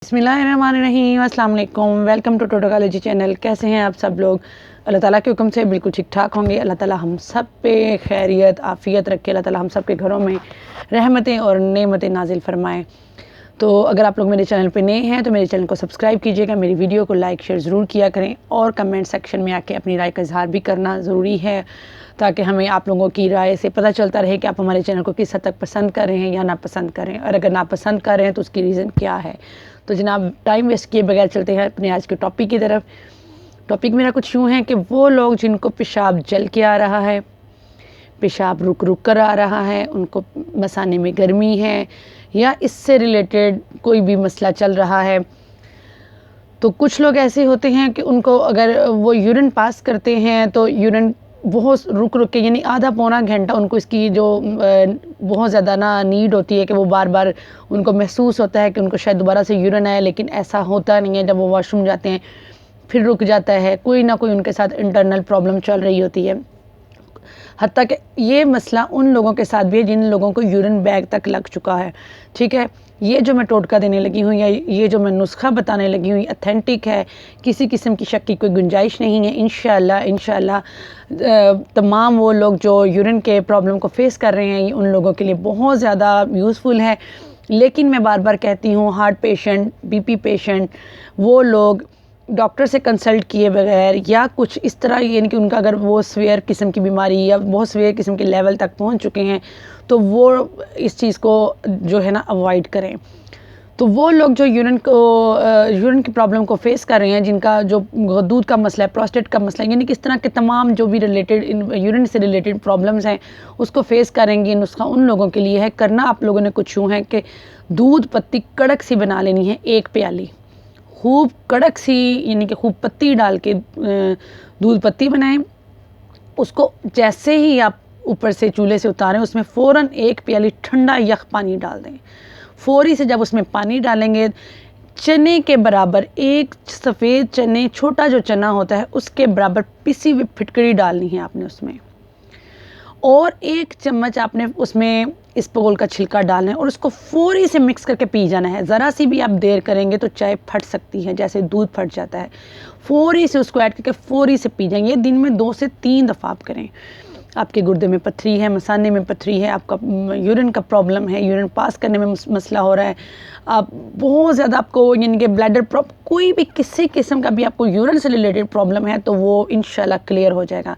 बिस्मिल्लाहिर्रहमानिर्रहीम, अस्सलाम वालेकुम। Welcome to tautology channel. कैसे हैं आप सब लोग? अल्लाह ताला के हुक्म से बिल्कुल ठीक ठाक होंगे। अल्लाह ताला हम सब पे खैरियत आफ़ियत रखे। अल्लाह ताला हम सब के घरों में रहमतें और नेमतें नाजिल फरमाएँ। तो अगर आप लोग मेरे चैनल पे नए हैं तो मेरे चैनल को सब्सक्राइब कीजिएगा, मेरी वीडियो को लाइक शेयर ज़रूर किया करें और कमेंट सेक्शन में आके अपनी राय का इजहार भी करना ज़रूरी है, ताकि हमें आप लोगों की राय से पता चलता रहे कि आप हमारे चैनल को किस हद तक पसंद कर रहे हैं या नापसंद कर रहे हैं, और अगर नापसंद कर रहे हैं तो उसकी रीज़न क्या है। तो जनाब, टाइम वेस्ट किए बगैर चलते हैं अपने आज के टॉपिक की तरफ। टॉपिक मेरा कुछ यूँ है कि वो लोग जिनको पेशाब जल के आ रहा है, पेशाब रुक रुक कर आ रहा है, उनको मसाने में गर्मी है या इससे रिलेटेड कोई भी मसला चल रहा है, तो कुछ लोग ऐसे होते हैं कि उनको अगर वो यूरिन पास करते हैं तो यूरिन बहुत रुक रुक के, यानी आधा पौना घंटा उनको इसकी जो बहुत ज़्यादा नीड होती है कि वो बार बार उनको महसूस होता है कि उनको शायद दोबारा से यूरिन आए, लेकिन ऐसा होता नहीं है। जब वो वॉशरूम जाते हैं फिर रुक जाता है, कोई ना कोई उनके साथ इंटरनल प्रॉब्लम चल रही होती है। हत्ता कि ये मसला उन लोगों के साथ भी है जिन लोगों को यूरिन बैग तक लग चुका है। ठीक है, ये जो मैं टोटका देने लगी हूँ या ये जो मैं नुस्खा बताने लगी हूँ, अथेंटिक है, किसी किस्म की शक की कोई गुंजाइश नहीं है। इंशाल्लाह तमाम वो लोग जो यूरिन के प्रॉब्लम को फेस कर रहे हैं, उन लोगों के लिए बहुत ज़्यादा यूज़फुल है। लेकिन मैं बार बार कहती हूँ, हार्ट पेशेंट, बीपी पेशेंट, वो लोग डॉक्टर से कंसल्ट किए बगैर या कुछ इस तरह, यानी कि उनका अगर वो सीवियर किस्म की बीमारी या बहुत सीवियर किस्म के लेवल तक पहुंच चुके हैं, तो वो इस चीज़ को जो है अवॉइड करें। तो वो लोग जो यूरिन की प्रॉब्लम को फेस कर रहे हैं, जिनका जो दूध का मसला है, प्रोस्टेट का मसला है, यानी कि इस तरह के तमाम जो भी रिलेटेड यूरिन से रिलेटेड प्रॉब्लम्स हैं उसको फेस करेंगे, नुस्खा उन लोगों के लिए है। करना आप लोगों ने कुछ यूँ है कि दूध पत्ती कड़क सी बना लेनी है, 1 प्याली खूब कड़क सी, यानी कि खूब पत्ती डाल के दूध पत्ती बनाएं। उसको जैसे ही आप ऊपर से चूल्हे से उतारें, उसमें फ़ौरन 1 प्याली ठंडा यख पानी डाल दें। फ़ौरी से जब उसमें पानी डालेंगे, चने के बराबर, एक सफ़ेद चने, छोटा जो चना होता है उसके बराबर पिसी हुई फिटकरी डालनी है आपने उसमें, और 1 चम्मच आपने उसमें इसबगोल का छिलका डालना है और उसको फ़ौरी से मिक्स करके पी जाना है। ज़रा सी भी आप देर करेंगे तो चाय फट सकती है, जैसे दूध फट जाता है। फ़ौरी से उसको ऐड करके फ़ौरी से पी जाएंगे। दिन में 2 से 3 दफ़ा आप करें। आपके गुर्दे में पथरी है, मसाने में पथरी है, आपका यूरिन का प्रॉब्लम है, यूरिन पास करने में मसला हो रहा है, आप बहुत ज़्यादा आपको यानी कि ब्लैडर कोई भी किसी किस्म का भी आपको यूरिन से रिलेटेड प्रॉब्लम है, तो वो इंशाल्लाह क्लियर हो जाएगा।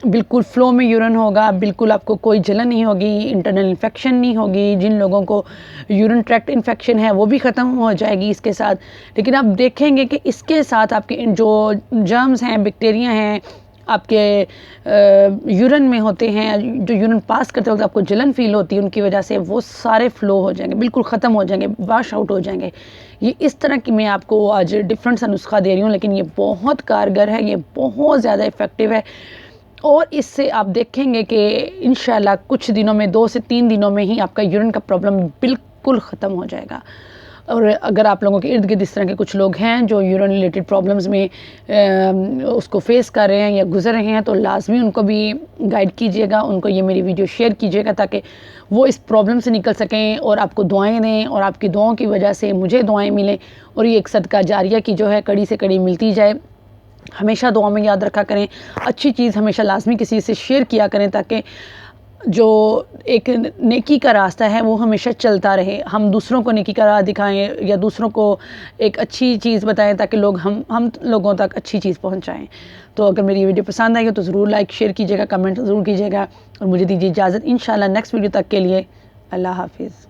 बिल्कुल फ़्लो में यूरिन होगा, बिल्कुल आपको कोई जलन नहीं होगी, इंटरनल इन्फेक्शन नहीं होगी। जिन लोगों को यूरिन ट्रैक्ट इन्फेक्शन है वो भी ख़त्म हो जाएगी इसके साथ। लेकिन आप देखेंगे कि इसके साथ आपके जो जर्म्स हैं, बैक्टीरिया हैं, आपके यूरिन में होते हैं, जो यूरिन पास करते वक्त आपको जलन फील होती है, उनकी वजह से वो सारे फ़्लो हो जाएंगे, बिल्कुल ख़त्म हो जाएंगे, वाश आउट हो जाएंगे। ये इस तरह की मैं आपको आज डिफरेंट सा नुस्खा दे रही हूँ, लेकिन ये बहुत कारगर है, ये बहुत ज़्यादा इफ़ेक्टिव है, और इससे आप देखेंगे कि इंशाल्लाह कुछ दिनों में, 2 से 3 दिनों में ही आपका यूरिन का प्रॉब्लम बिल्कुल ख़त्म हो जाएगा। और अगर आप लोगों के इर्द गिर्द इस तरह के कुछ लोग हैं जो यूरिन रिलेटेड प्रॉब्लम्स में उसको फेस कर रहे हैं या गुजर रहे हैं, तो लाजमी उनको भी गाइड कीजिएगा, उनको ये मेरी वीडियो शेयर कीजिएगा, ताकि वो इस प्रॉब्लम से निकल सकें और आपको दुआएं दें, और आपकी दुआओं की वजह से मुझे दुआएं मिलें, और ये एक सदका जारिया की जो है कड़ी से कड़ी मिलती जाए। हमेशा दुआ में याद रखा करें, अच्छी चीज़ हमेशा लाजमी किसी से शेयर किया करें, ताकि जो एक नेकी का रास्ता है वो हमेशा चलता रहे। हम दूसरों को नेकी का राह दिखाएं या दूसरों को एक अच्छी चीज़ बताएं, ताकि लोग हम लोगों तक अच्छी चीज़ पहुंचाएं। तो अगर मेरी वीडियो पसंद आई हो तो ज़रूर लाइक शेयर कीजिएगा, कमेंट ज़रूर कीजिएगा, और मुझे दीजिए इजाज़त। इंशाल्लाह नेक्स्ट वीडियो तक के लिए अल्लाह हाफिज़।